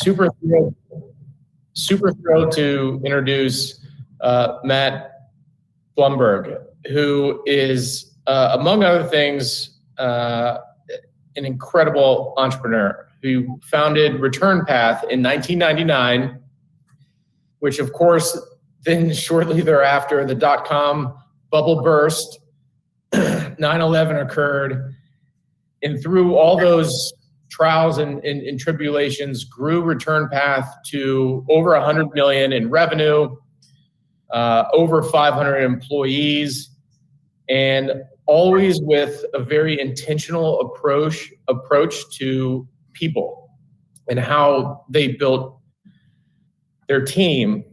Super thrilled to introduce Matt Blumberg, who is, among other things, an incredible entrepreneur who founded Return Path in 1999, which of course, then shortly thereafter, the dot-com bubble burst, 9/11 occurred, and through all those trials and tribulations, grew Return Path to over 100 million in revenue, over 500 employees, and always with a very intentional approach to people and how they built their team.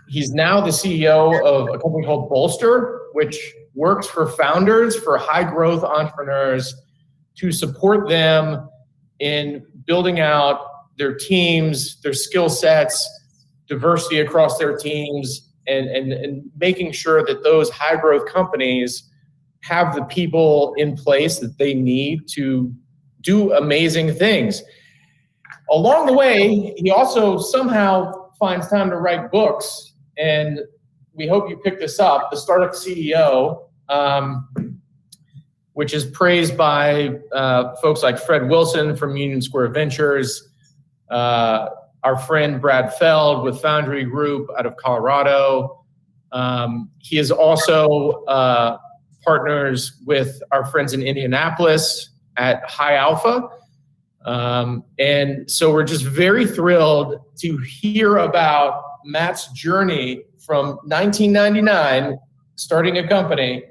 He's now the CEO of a company called Bolster, which works for founders, for high growth entrepreneurs, to support them in building out their teams, their skill sets, diversity across their teams, and making sure that those high growth companies have the people in place that they need to do amazing things. Along the way, he also somehow finds time to write books, and we hope you pick this up, The Startup CEO, which is praised by folks like Fred Wilson from Union Square Ventures, our friend Brad Feld with Foundry Group out of Colorado. He is also partners with our friends in Indianapolis at High Alpha. And so we're just very thrilled to hear about Matt's journey from 1999, starting a company,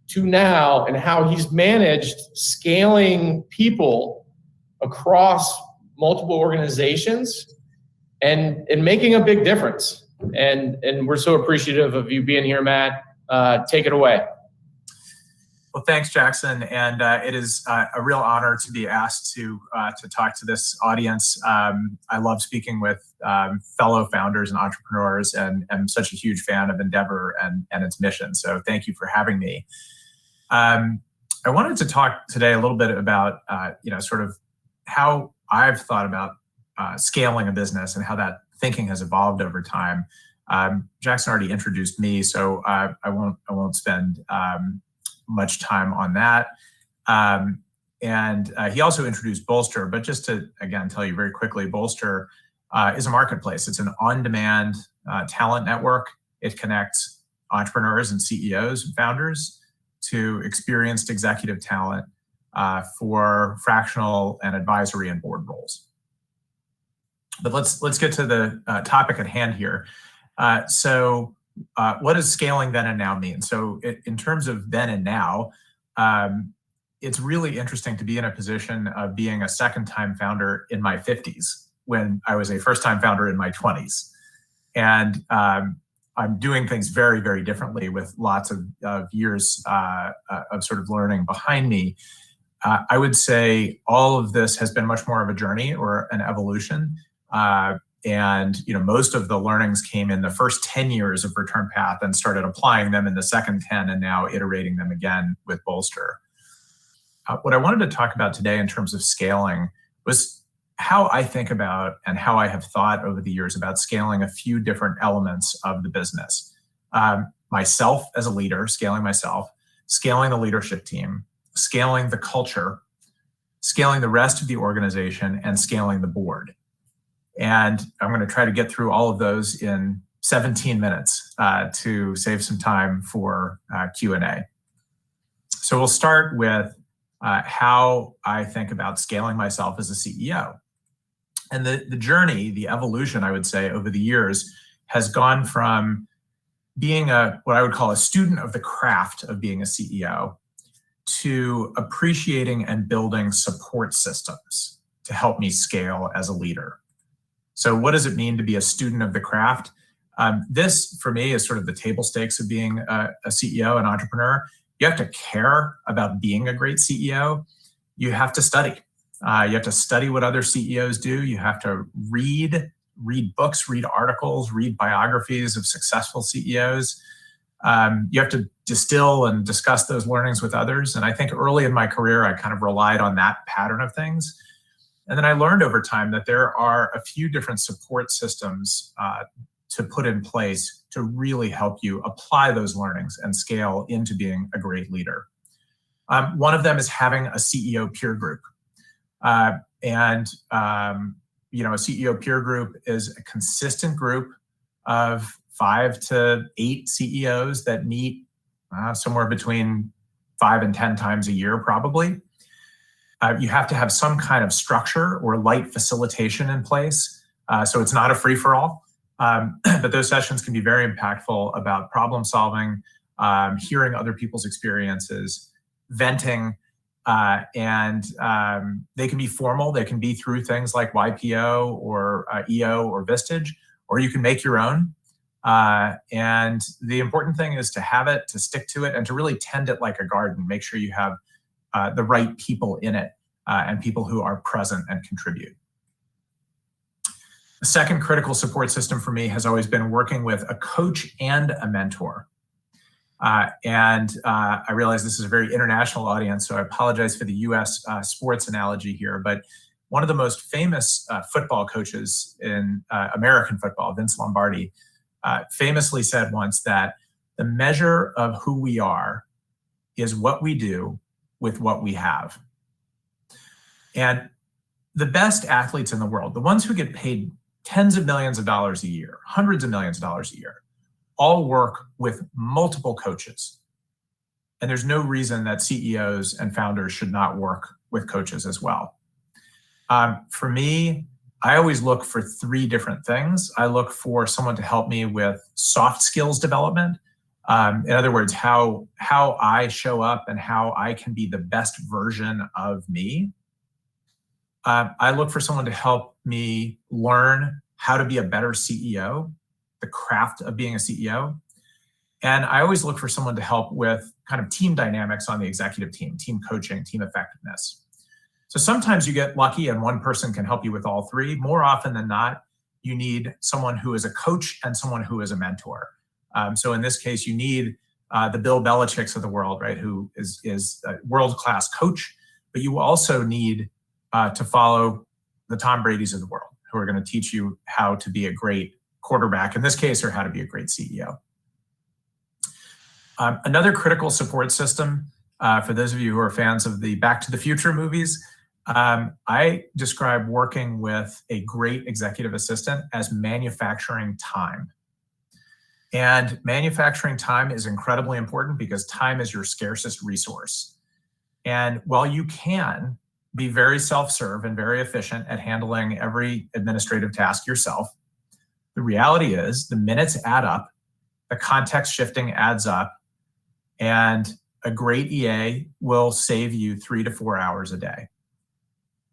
to now, and how he's managed scaling people across multiple organizations and making a big difference. And we're so appreciative of you being here, Matt. Take it away. Well, thanks, Jackson. And it is a real honor to be asked to talk to this audience. I love speaking with fellow founders and entrepreneurs, and I'm such a huge fan of Endeavor and its mission. So thank you for having me. I wanted to talk today a little bit about sort of how I've thought about scaling a business and how that thinking has evolved over time. Jackson already introduced me, so I won't spend much time on that. And he also introduced Bolster, but just to, again, tell you very quickly, Bolster is a marketplace. It's an on-demand talent network. It connects entrepreneurs and CEOs and founders to experienced executive talent for fractional and advisory and board roles. But let's get to the topic at hand here. So what does scaling then and now mean? So in terms of then and now, it's really interesting to be in a position of being a second-time founder in my 50s when I was a first-time founder in my 20s. And I'm doing things very, very differently with lots of years of sort of learning behind me. I would say all of this has been much more of a journey or an evolution. And most of the learnings came in the first 10 years of Return Path and started applying them in the second 10 and now iterating them again with Bolster. What I wanted to talk about today in terms of scaling was how I think about and how I have thought over the years about scaling a few different elements of the business. Myself as a leader, scaling myself, scaling the leadership team, scaling the culture, scaling the rest of the organization, and scaling the board. And I'm going to try to get through all of those in 17 minutes to save some time for Q&A. So we'll start with how I think about scaling myself as a CEO. And the journey, the evolution, I would say, over the years has gone from being what I would call a student of the craft of being a CEO to appreciating and building support systems to help me scale as a leader. So what does it mean to be a student of the craft? This, for me, is sort of the table stakes of being a CEO, an entrepreneur. You have to care about being a great CEO. You have to study. You have to study what other CEOs do. You have to read books, read articles, read biographies of successful CEOs. You have to distill and discuss those learnings with others. And I think early in my career, I kind of relied on that pattern of things. And then I learned over time that there are a few different support systems to put in place to really help you apply those learnings and scale into being a great leader. One of them is having a CEO peer group. A CEO peer group is a consistent group of 5 to 8 CEOs that meet somewhere between 5 and 10 times a year, probably. You have to have some kind of structure or light facilitation in place. So it's not a free-for-all, but those sessions can be very impactful about problem solving, hearing other people's experiences, venting, and they can be formal. They can be through things like YPO or EO or Vistage, or you can make your own. And the important thing is to have it, to stick to it, and to really tend it like a garden. Make sure you have the right people in it and people who are present and contribute. The second critical support system for me has always been working with a coach and a mentor. I realize this is a very international audience, so I apologize for the US sports analogy here, but one of the most famous football coaches in American football, Vince Lombardi, famously said once that the measure of who we are is what we do with what we have. And the best athletes in the world, the ones who get paid tens of millions of dollars a year, hundreds of millions of dollars a year, all work with multiple coaches. And there's no reason that CEOs and founders should not work with coaches as well. For me, I always look for 3 different things. I look for someone to help me with soft skills development. In other words, how I show up and how I can be the best version of me. I look for someone to help me learn how to be a better CEO, the craft of being a CEO. And I always look for someone to help with kind of team dynamics on the executive team coaching, team effectiveness. So sometimes you get lucky and one person can help you with all 3. More often than not, you need someone who is a coach and someone who is a mentor. So in this case, you need the Bill Belichick's of the world, right, who is a world-class coach, but you also need to follow the Tom Brady's of the world, who are going to teach you how to be a great quarterback, in this case, or how to be a great CEO. Another critical support system, for those of you who are fans of the Back to the Future movies, I describe working with a great executive assistant as manufacturing time. And manufacturing time is incredibly important because time is your scarcest resource. And while you can be very self-serve and very efficient at handling every administrative task yourself, the reality is the minutes add up, the context shifting adds up, and a great EA will save you 3 to 4 hours a day.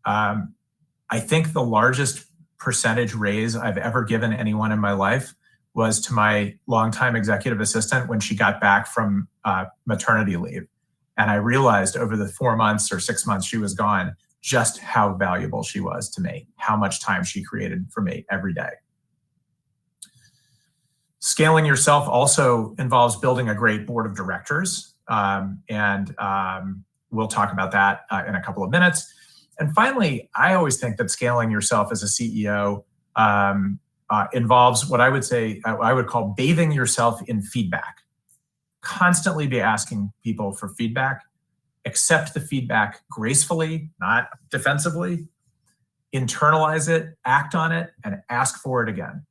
I think the largest percentage raise I've ever given anyone in my life was to my longtime executive assistant when she got back from maternity leave. And I realized over the 4 months or 6 months she was gone, just how valuable she was to me, how much time she created for me every day. Scaling yourself also involves building a great board of directors. We'll talk about that in a couple of minutes. And finally, I always think that scaling yourself as a CEO involves what I would say, I would call bathing yourself in feedback. Constantly be asking people for feedback, accept the feedback gracefully, not defensively, internalize it, act on it, and ask for it again.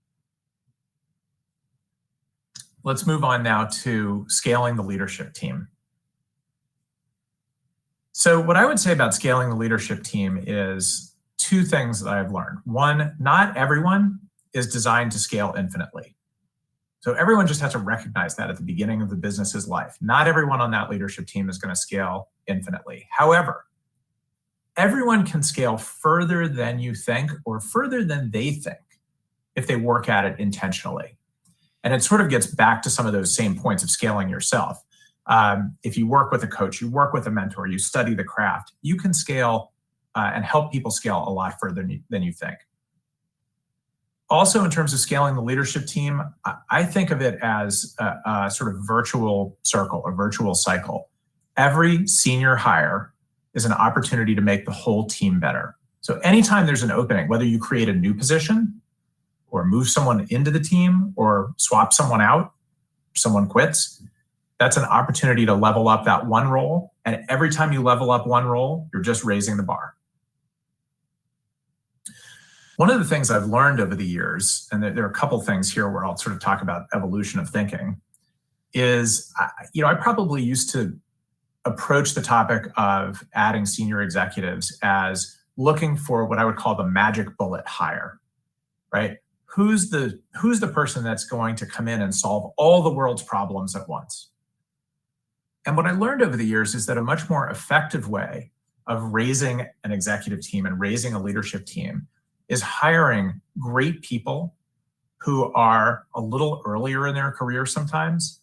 Let's move on now to scaling the leadership team. So what I would say about scaling the leadership team is 2 things that I've learned. One, not everyone is designed to scale infinitely. So everyone just has to recognize that at the beginning of the business's life. Not everyone on that leadership team is going to scale infinitely. However, everyone can scale further than you think or further than they think if they work at it intentionally. And it sort of gets back to some of those same points of scaling yourself. If you work with a coach, you work with a mentor, you study the craft, you can scale and help people scale a lot further than you think. Also, in terms of scaling the leadership team, I think of it as a sort of virtual circle, a virtual cycle. Every senior hire is an opportunity to make the whole team better. So anytime there's an opening, whether you create a new position or move someone into the team or swap someone out, someone quits, that's an opportunity to level up that one role. And every time you level up one role, you're just raising the bar. One of the things I've learned over the years, and there are a couple things here where I'll sort of talk about evolution of thinking, is, I probably used to approach the topic of adding senior executives as looking for what I would call the magic bullet hire, right? Who's the person that's going to come in and solve all the world's problems at once? And what I learned over the years is that a much more effective way of raising an executive team and raising a leadership team is hiring great people who are a little earlier in their career sometimes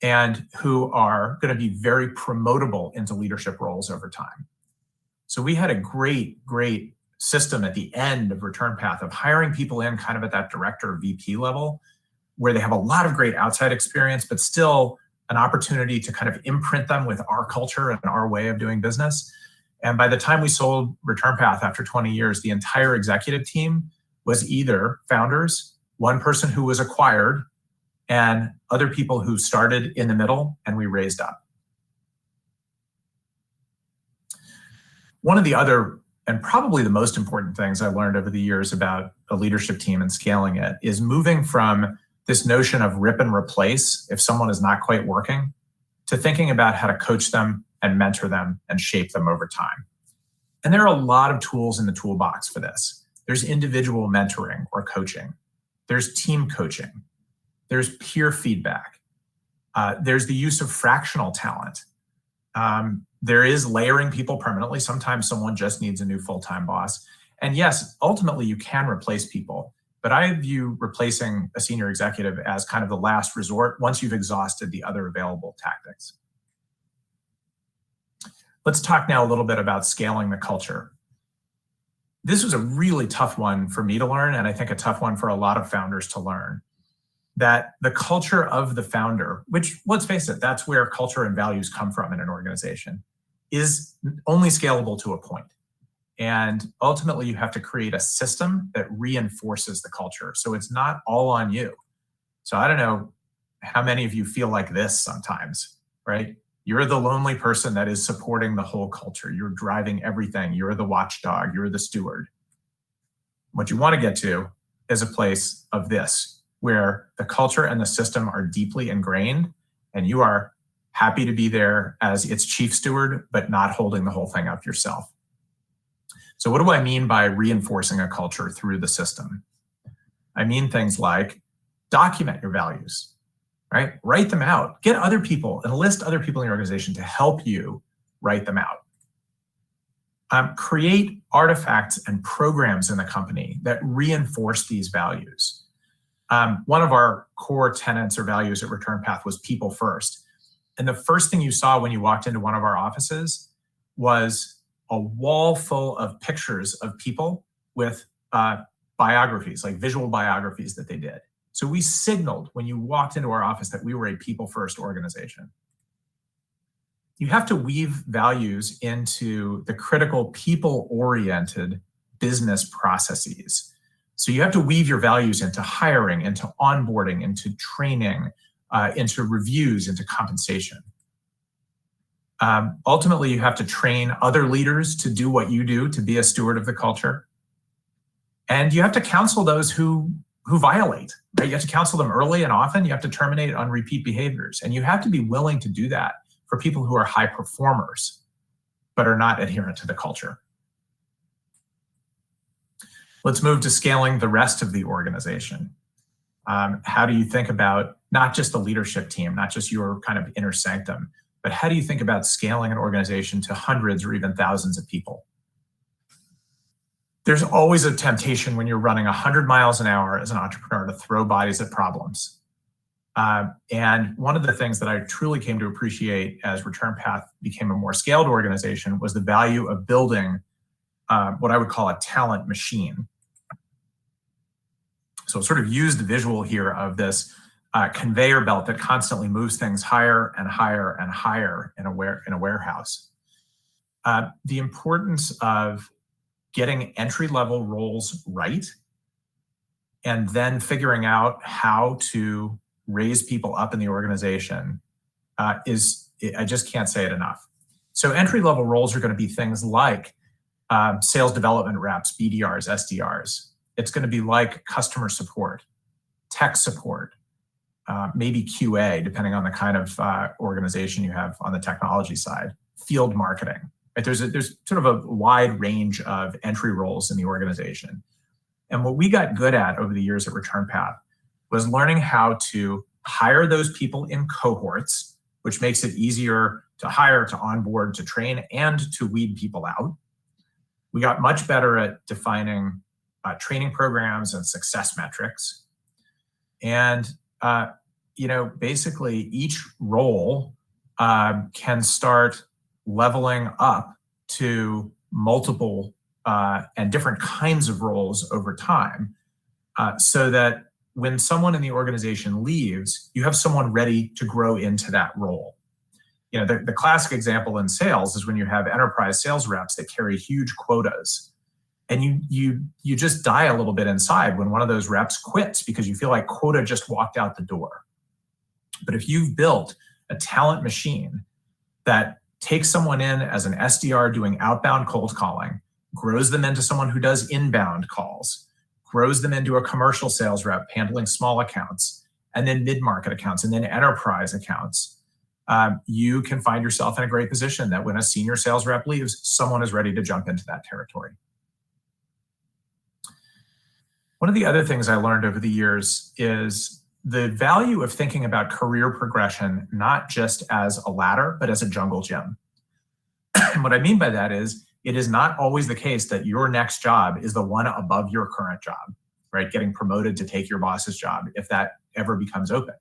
and who are going to be very promotable into leadership roles over time. So we had a great system at the end of Return Path of hiring people in kind of at that director or VP level where they have a lot of great outside experience, but still an opportunity to kind of imprint them with our culture and our way of doing business. And by the time we sold Return Path after 20 years, the entire executive team was either founders, one person who was acquired, and other people who started in the middle and we raised up. One of the other, and probably the most important things I learned over the years about a leadership team and scaling it is moving from this notion of rip and replace if someone is not quite working to thinking about how to coach them and mentor them and shape them over time. And there are a lot of tools in the toolbox for this. There's individual mentoring or coaching. There's team coaching. There's peer feedback. There's the use of fractional talent. There is layering people permanently. Sometimes someone just needs a new full-time boss. And yes, ultimately you can replace people, but I view replacing a senior executive as kind of the last resort once you've exhausted the other available tactics. Let's talk now a little bit about scaling the culture. This was a really tough one for me to learn, and I think a tough one for a lot of founders to learn, that the culture of the founder, which, let's face it, that's where culture and values come from in an organization, is only scalable to a point. And ultimately, you have to create a system that reinforces the culture. So it's not all on you. So I don't know how many of you feel like this sometimes, right? You're the lonely person that is supporting the whole culture. You're driving everything. You're the watchdog. You're the steward. What you want to get to is a place of this, where the culture and the system are deeply ingrained and you are happy to be there as its chief steward, but not holding the whole thing up yourself. So what do I mean by reinforcing a culture through the system? I mean things like document your values, right? Write them out. Get other people, enlist other people in your organization to help you write them out. Create artifacts and programs in the company that reinforce these values. One of our core tenets or values at Return Path was people first. And the first thing you saw when you walked into one of our offices was a wall full of pictures of people with biographies, like visual biographies that they did. So we signaled when you walked into our office that we were a people-first organization. You have to weave values into the critical people-oriented business processes. So you have to weave your values into hiring, into onboarding, into training, into reviews, into compensation. Ultimately, you have to train other leaders to do what you do, to be a steward of the culture. And you have to counsel those who violate, right? You have to counsel them early and often. You have to terminate on repeat behaviors. And you have to be willing to do that for people who are high performers, but are not adherent to the culture. Let's move to scaling the rest of the organization. How do you think about not just the leadership team, not just your kind of inner sanctum, but how do you think about scaling an organization to hundreds or even thousands of people? There's always a temptation when you're running 100 miles an hour as an entrepreneur to throw bodies at problems. And one of the things that I truly came to appreciate as Return Path became a more scaled organization was the value of building what I would call a talent machine. So sort of use the visual here of this conveyor belt that constantly moves things higher and higher and higher in a warehouse. The importance of getting entry-level roles right, and then figuring out how to raise people up in the organization I just can't say it enough. So entry-level roles are going to be things like sales development reps, BDRs, SDRs. It's going to be like customer support, tech support, maybe QA, depending on the kind of organization you have on the technology side, field marketing. Right? There's sort of a wide range of entry roles in the organization. And what we got good at over the years at ReturnPath was learning how to hire those people in cohorts, which makes it easier to hire, to onboard, to train, and to weed people out. We got much better at defining training programs and success metrics. And basically each role can start leveling up to multiple and different kinds of roles over time, so that when someone in the organization leaves, you have someone ready to grow into that role. The classic example in sales is when you have enterprise sales reps that carry huge quotas, and you just die a little bit inside when one of those reps quits because you feel like quota just walked out the door. But if you've built a talent machine that takes someone in as an SDR doing outbound cold calling, grows them into someone who does inbound calls, grows them into a commercial sales rep handling small accounts, and then mid-market accounts, and then enterprise accounts, you can find yourself in a great position that when a senior sales rep leaves, someone is ready to jump into that territory. One of the other things I learned over the years is the value of thinking about career progression, not just as a ladder, but as a jungle gym. And what I mean by that is, it is not always the case that your next job is the one above your current job, right? Getting promoted to take your boss's job, if that ever becomes open.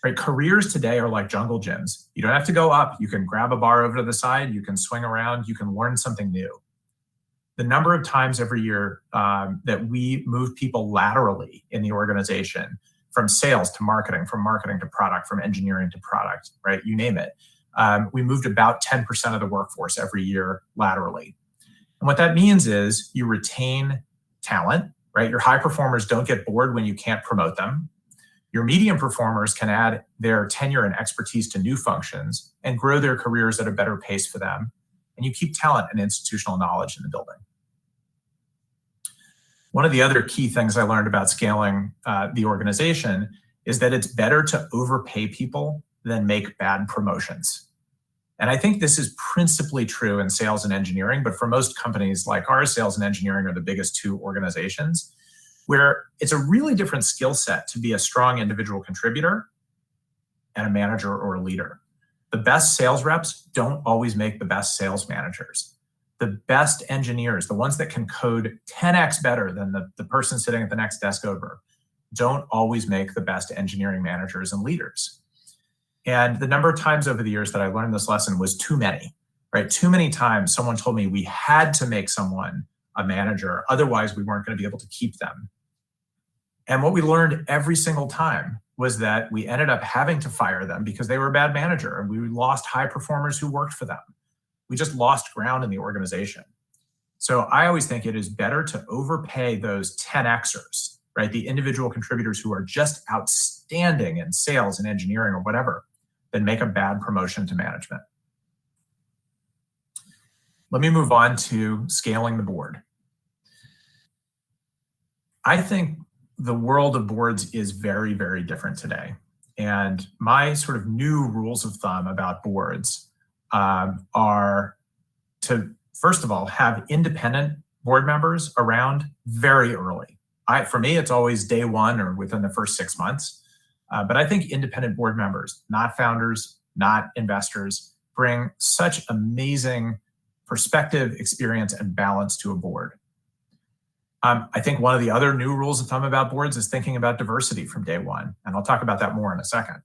Right? Careers today are like jungle gyms. You don't have to go up. You can grab a bar over to the side. You can swing around. You can learn something new. The number of times every year that we move people laterally in the organization, from sales to marketing, from marketing to product, from engineering to product, right? You name it. We moved about 10% of the workforce every year laterally. And what that means is you retain talent, right? Your high performers don't get bored when you can't promote them. Your medium performers can add their tenure and expertise to new functions and grow their careers at a better pace for them. And you keep talent and institutional knowledge in the building. One of the other key things I learned about scaling the organization is that it's better to overpay people than make bad promotions. And I think this is principally true in sales and engineering, but for most companies like ours, sales and engineering are the biggest two organizations, where it's a really different skill set to be a strong individual contributor and a manager or a leader. The best sales reps don't always make the best sales managers. The best engineers, the ones that can code 10x better than the person sitting at the next desk over, don't always make the best engineering managers and leaders. And the number of times over the years that I learned this lesson was too many, right? Too many times someone told me we had to make someone a manager, otherwise we weren't going to be able to keep them. And what we learned every single time was that we ended up having to fire them because they were a bad manager, and we lost high performers who worked for them. We just lost ground in the organization. So I always think it is better to overpay those 10Xers, right? The individual contributors who are just outstanding in sales and engineering or whatever, than make a bad promotion to management. Let me move on to scaling the board. I think the world of boards is very, very different today. And my sort of new rules of thumb about boards are to, first of all, have independent board members around very early. For me, it's always day one or within the first 6 months. But I think independent board members, not founders, not investors, bring such amazing perspective, experience, and balance to a board. I think one of the other new rules of thumb about boards is thinking about diversity from day one. And I'll talk about that more in a second.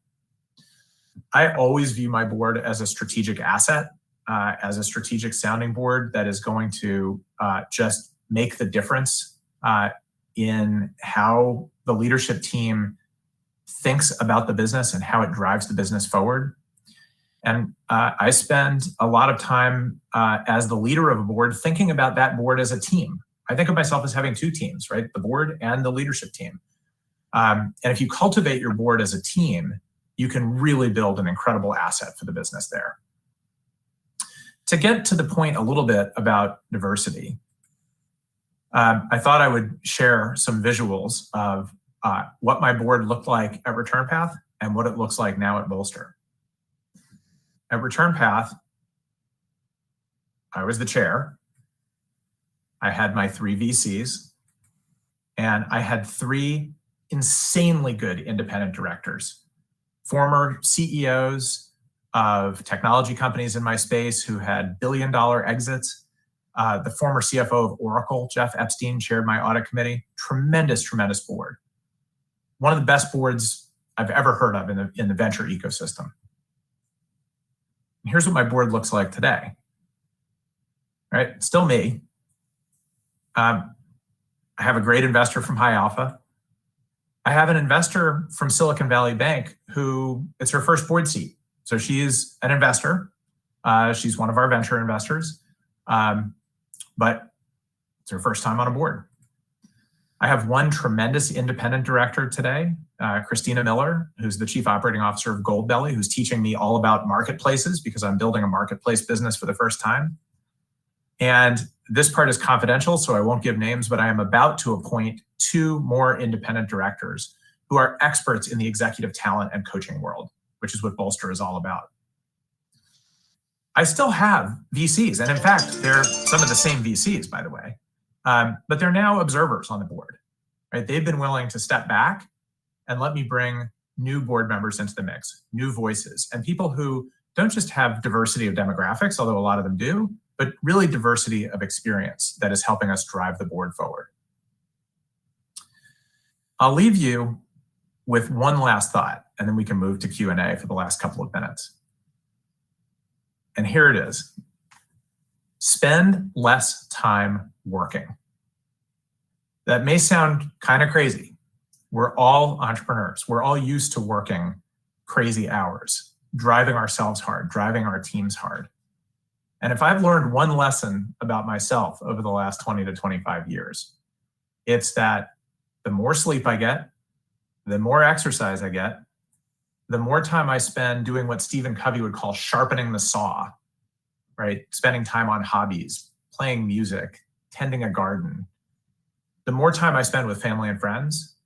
I always view my board as a strategic asset, as a strategic sounding board that is going to just make the difference in how the leadership team thinks about the business and how it drives the business forward. And I spend a lot of time as the leader of a board thinking about that board as a team. I think of myself as having two teams, right? The board and the leadership team. And if you cultivate your board as a team, you can really build an incredible asset for the business there. To get to the point a little bit about diversity, I thought I would share some visuals of what my board looked like at ReturnPath and what it looks like now at Bolster. At ReturnPath, I was the chair. I had my 3 VCs, and I had 3 insanely good independent directors, former CEOs of technology companies in my space who had billion-dollar exits. The former CFO of Oracle, Jeff Epstein, chaired my audit committee. Tremendous, tremendous board. One of the best boards I've ever heard of in the venture ecosystem. And here's what my board looks like today. Right, still me. I have a great investor from High Alpha. I have an investor from Silicon Valley Bank who it's her first board seat. So she's an investor. She's one of our venture investors, but it's her first time on a board. I have one tremendous independent director today, Christina Miller, who's the chief operating officer of Goldbelly, who's teaching me all about marketplaces because I'm building a marketplace business for the first time. And this part is confidential, so I won't give names, but I am about to appoint 2 more independent directors who are experts in the executive talent and coaching world, which is what Bolster is all about. I still have VCs, and in fact, they're some of the same VCs, by the way, but they're now observers on the board, right? They've been willing to step back and let me bring new board members into the mix, new voices, and people who don't just have diversity of demographics, although a lot of them do, but really diversity of experience that is helping us drive the board forward. I'll leave you with one last thought, and then we can move to Q&A for the last couple of minutes. And here it is. Spend less time working. That may sound kind of crazy. We're all entrepreneurs. We're all used to working crazy hours, driving ourselves hard, driving our teams hard. And if I've learned one lesson about myself over the last 20 to 25 years, it's that the more sleep I get, the more exercise I get, the more time I spend doing what Stephen Covey would call sharpening the saw, right? Spending time on hobbies, playing music, tending a garden. The more time I spend with family and friends,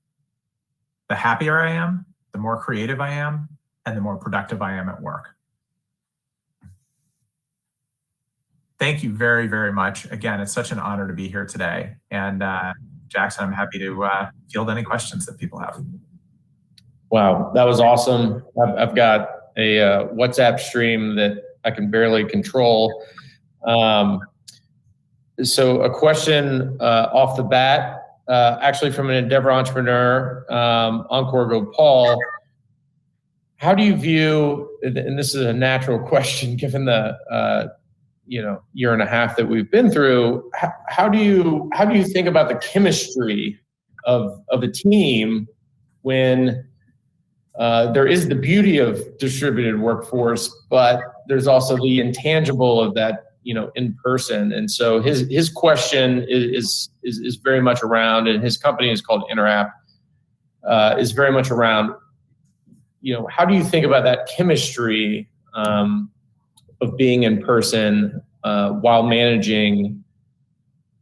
the happier I am, the more creative I am, and the more productive I am at work. Thank you very, very much. Again, it's such an honor to be here today. And Jackson, I'm happy to field any questions that people have. Wow, that was awesome. I've got a WhatsApp stream that I can barely control. So a question off the bat, actually from an Endeavor entrepreneur, Encore Gopal. How do you view, and this is a natural question given the year and a half that we've been through, how do you think about the chemistry of a team when there is the beauty of distributed workforce, but there's also the intangible of that, in person? And so his question is very much around, and his company is called Interapp, is very much around, how do you think about that chemistry of being in person while managing,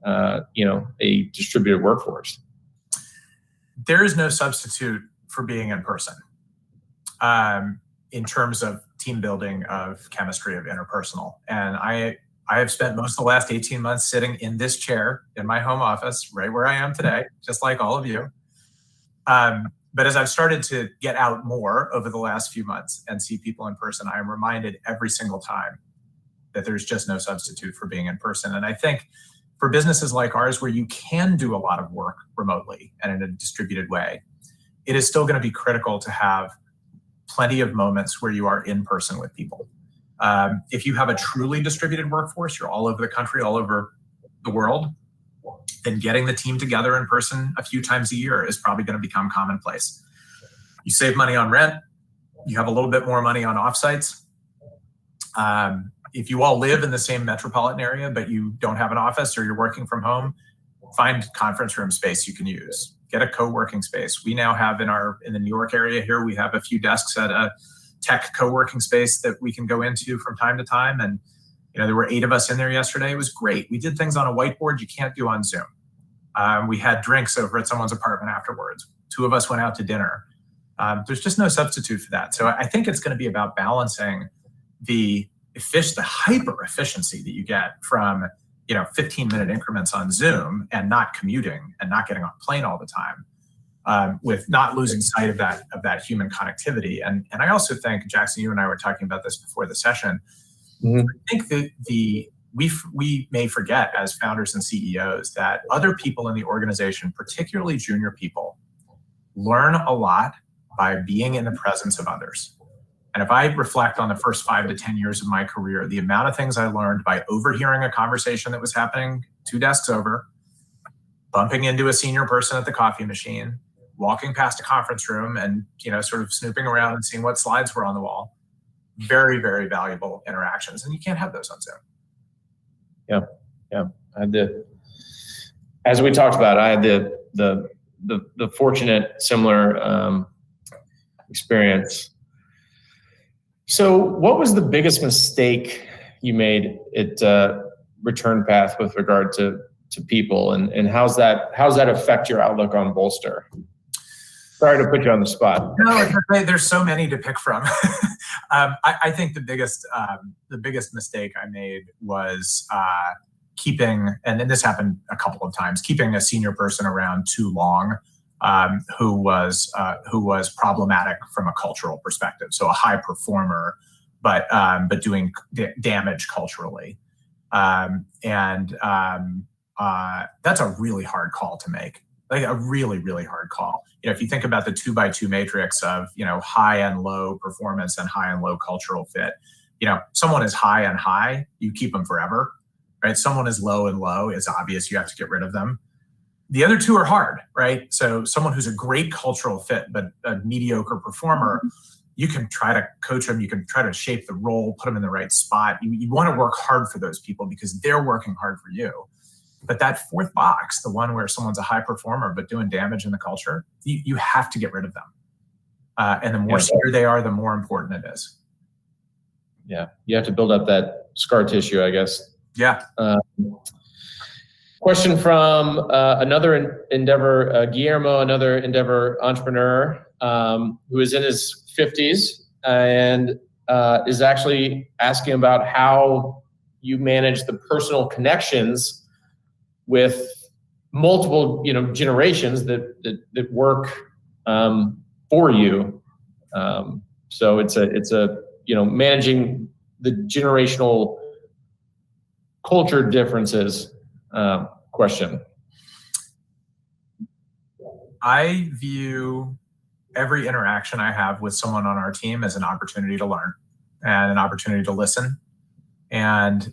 a distributed workforce? There is no substitute for being in person in terms of team building, of chemistry, of interpersonal. And I have spent most of the last 18 months sitting in this chair in my home office, right where I am today, just like all of you. But as I've started to get out more over the last few months and see people in person, I am reminded every single time that there's just no substitute for being in person. And I think for businesses like ours, where you can do a lot of work remotely and in a distributed way, it is still going to be critical to have plenty of moments where you are in person with people. If you have a truly distributed workforce, you're all over the country, all over the world, then getting the team together in person a few times a year is probably going to become commonplace. You save money on rent, you have a little bit more money on offsites, If you all live in the same metropolitan area, but you don't have an office or you're working from home, find conference room space you can use. Get a co-working space. We now have in the New York area here, we have a few desks at a tech co-working space that we can go into from time to time. And there were 8 of us in there yesterday. It was great. We did things on a whiteboard you can't do on Zoom. We had drinks over at someone's apartment afterwards. 2 of us went out to dinner. There's just no substitute for that. So I think it's going to be about balancing the hyper efficiency that you get from 15-minute increments on Zoom and not commuting and not getting on a plane all the time, with not losing sight of that human connectivity. And I also think, Jackson, you and I were talking about this before the session. Mm-hmm. I think that we may forget as founders and CEOs that other people in the organization, particularly junior people, learn a lot by being in the presence of others. And if I reflect on the first 5 to 10 years of my career, the amount of things I learned by overhearing a conversation that was happening 2 desks over, bumping into a senior person at the coffee machine, walking past a conference room and, sort of snooping around and seeing what slides were on the wall, very, very valuable interactions. And you can't have those on Zoom. Yeah. As we talked about, I had the fortunate similar experience. So what was the biggest mistake you made at Return Path with regard to people, and how's that affect your outlook on Bolster? Sorry to put you on the spot. No, there's so many to pick from. I think the biggest mistake I made was keeping, and this happened a couple of times, keeping a senior person around too long, who was problematic from a cultural perspective. So a high performer, but doing damage culturally, and that's a really hard call to make. Like a really, really hard call. If you think about the 2x2 matrix of high and low performance and high and low cultural fit, someone is high and high, you keep them forever, right? Someone is low and low, it's obvious you have to get rid of them. The other 2 are hard, right? So someone who's a great cultural fit, but a mediocre performer, you can try to coach them, you can try to shape the role, put them in the right spot. You want to work hard for those people because they're working hard for you. But that 4th box, the one where someone's a high performer but doing damage in the culture, you have to get rid of them. And the more senior they are, the more important it is. Yeah, you have to build up that scar tissue, I guess. Yeah. Question from another Endeavor, Guillermo, another Endeavor entrepreneur who is in his 50s and is actually asking about how you manage the personal connections with multiple, generations that work for you. So it's a managing the generational culture differences question. I view every interaction I have with someone on our team as an opportunity to learn and an opportunity to listen. And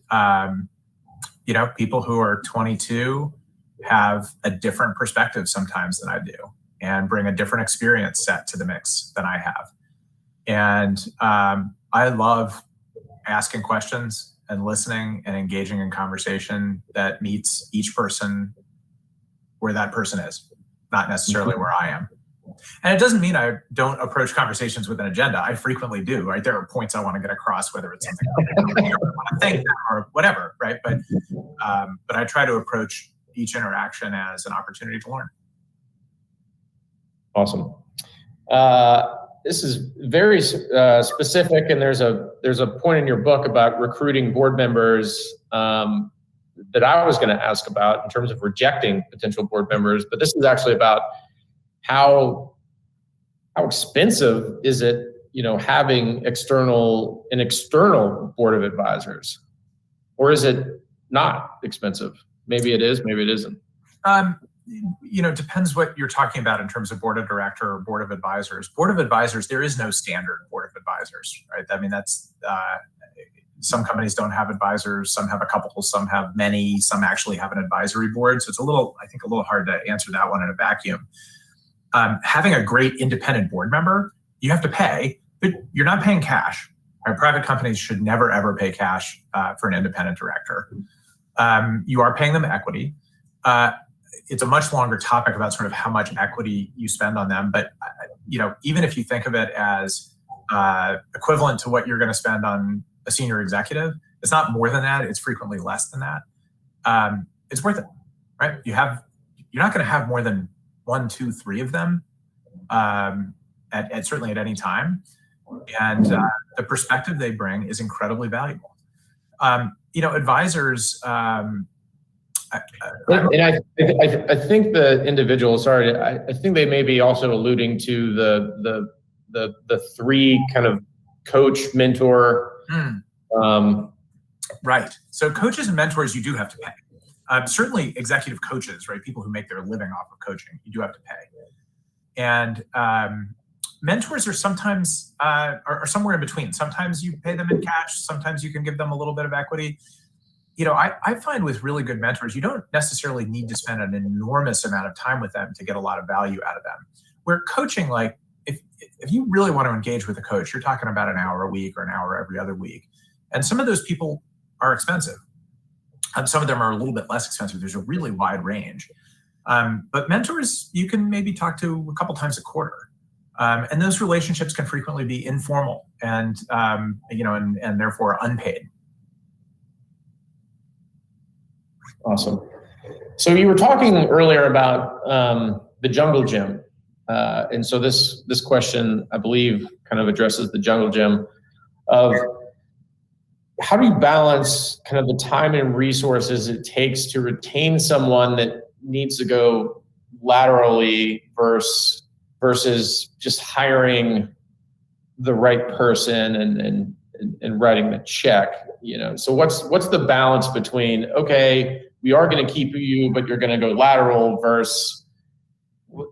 people who are 22 have a different perspective sometimes than I do and bring a different experience set to the mix than I have. And I love asking questions and listening and engaging in conversation that meets each person where that person is, not necessarily where I am. And it doesn't mean I don't approach conversations with an agenda. I frequently do, right? There are points I want to get across, whether it's something I want to thank them or whatever, right? But I try to approach each interaction as an opportunity to learn. Awesome. This is very specific, and there's a point in your book about recruiting board members that I was going to ask about in terms of rejecting potential board members. But this is actually about how expensive is it, having an external board of advisors, or is it not expensive? Maybe it is, maybe it isn't. Depends what you're talking about in terms of board of director or board of advisors. Board of advisors, there is no standard board of advisors, right? I mean, that's some companies don't have advisors, some have a couple, some have many, some actually have an advisory board. So it's a little hard to answer that one in a vacuum. Having a great independent board member, you have to pay, but you're not paying cash. Right? Private companies should never, ever pay cash for an independent director. You are paying them equity. It's a much longer topic about sort of how much equity you spend on them. But even if you think of it as equivalent to what you're going to spend on a senior executive, it's not more than that. It's frequently less than that. It's worth it, right? You're not going to have more than 1, 2, 3 of them certainly at any time. And the perspective they bring is incredibly valuable. Advisors. And I think the individual. Sorry, I think they may be also alluding to the 3 kind of coach, mentor. Right. So coaches and mentors, you do have to pay. Certainly, executive coaches, right? People who make their living off of coaching, you do have to pay. And mentors are sometimes are somewhere in between. Sometimes you pay them in cash. Sometimes you can give them a little bit of equity. I find with really good mentors, you don't necessarily need to spend an enormous amount of time with them to get a lot of value out of them. Where coaching, like if you really want to engage with a coach, you're talking about an hour a week or an hour every other week. And some of those people are expensive. Some of them are a little bit less expensive. There's a really wide range. But mentors, you can maybe talk to a couple times a quarter. And those relationships can frequently be informal and therefore unpaid. Awesome. So you were talking earlier about the jungle gym. And so this question, I believe, kind of addresses the jungle gym of how do you balance kind of the time and resources it takes to retain someone that needs to go laterally versus just hiring the right person and writing the check, So what's the balance between, okay, we are going to keep you, but you're going to go lateral versus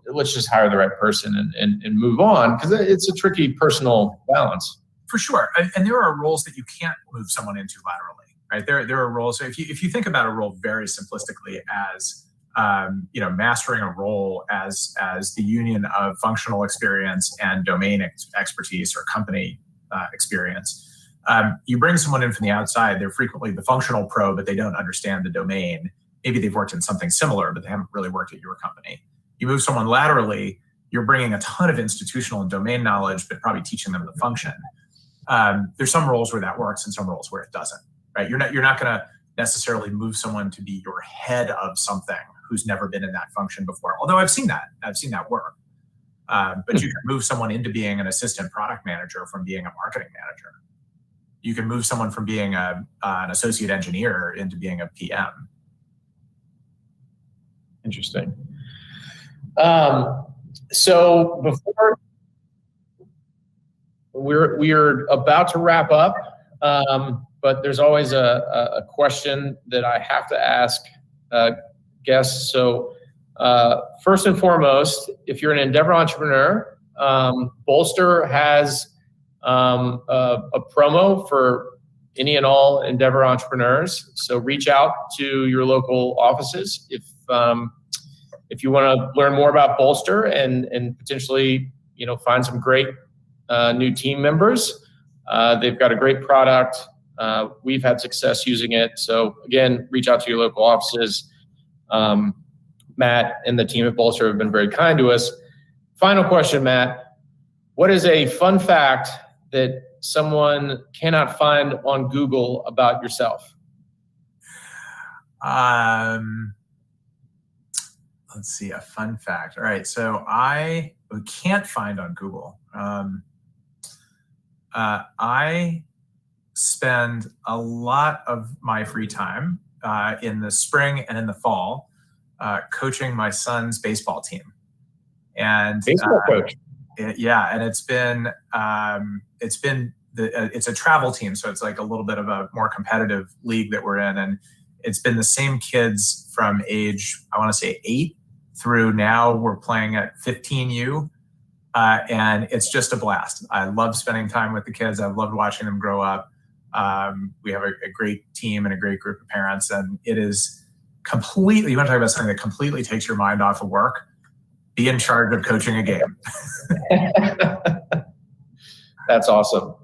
let's just hire the right person and move on, because it's a tricky personal balance. For sure. And there are roles that you can't move someone into laterally, right? There are roles. So if you think about a role very simplistically as mastering a role as the union of functional experience and domain expertise or company experience, you bring someone in from the outside. They're frequently the functional pro, but they don't understand the domain. Maybe they've worked in something similar, but they haven't really worked at your company. You move someone laterally, you're bringing a ton of institutional and domain knowledge, but probably teaching them the function. There's some roles where that works and some roles where it doesn't, right? You're not going to necessarily move someone to be your head of something who's never been in that function before. Although I've seen that work. But you can move someone into being an assistant product manager from being a marketing manager. You can move someone from being an associate engineer into being a PM. Interesting. So before we're about to wrap up, but there's always a question that I have to ask guests. So first and foremost, if you're an Endeavor entrepreneur, Bolster has a promo for any and all Endeavor entrepreneurs. So reach out to your local offices if you want to learn more about Bolster and potentially find some great new team members. They've got a great product. We've had success using it. So again, reach out to your local offices. Matt and the team at Bolster have been very kind to us. Final question, Matt. What is a fun fact that someone cannot find on Google about yourself? Let's see, a fun fact. All right, so we can't find on Google. I spend a lot of my free time in the spring and in the fall coaching my son's baseball team. And baseball coach. Yeah, and it's a travel team, so it's like a little bit of a more competitive league that we're in, and it's been the same kids from age, I want to say 8 through now we're playing at 15U, and it's just a blast. I love spending time with the kids. I've loved watching them grow up. We have a great team and a great group of parents, and it is completely, you want to talk about something that completely takes your mind off of work, be in charge of coaching a game. That's awesome.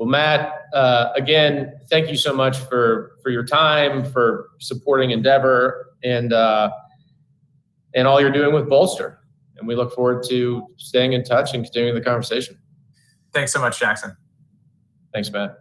Well, Matt, again, thank you so much for your time, for supporting Endeavor, and all you're doing with Bolster. And we look forward to staying in touch and continuing the conversation. Thanks so much, Jackson. Thanks, Matt.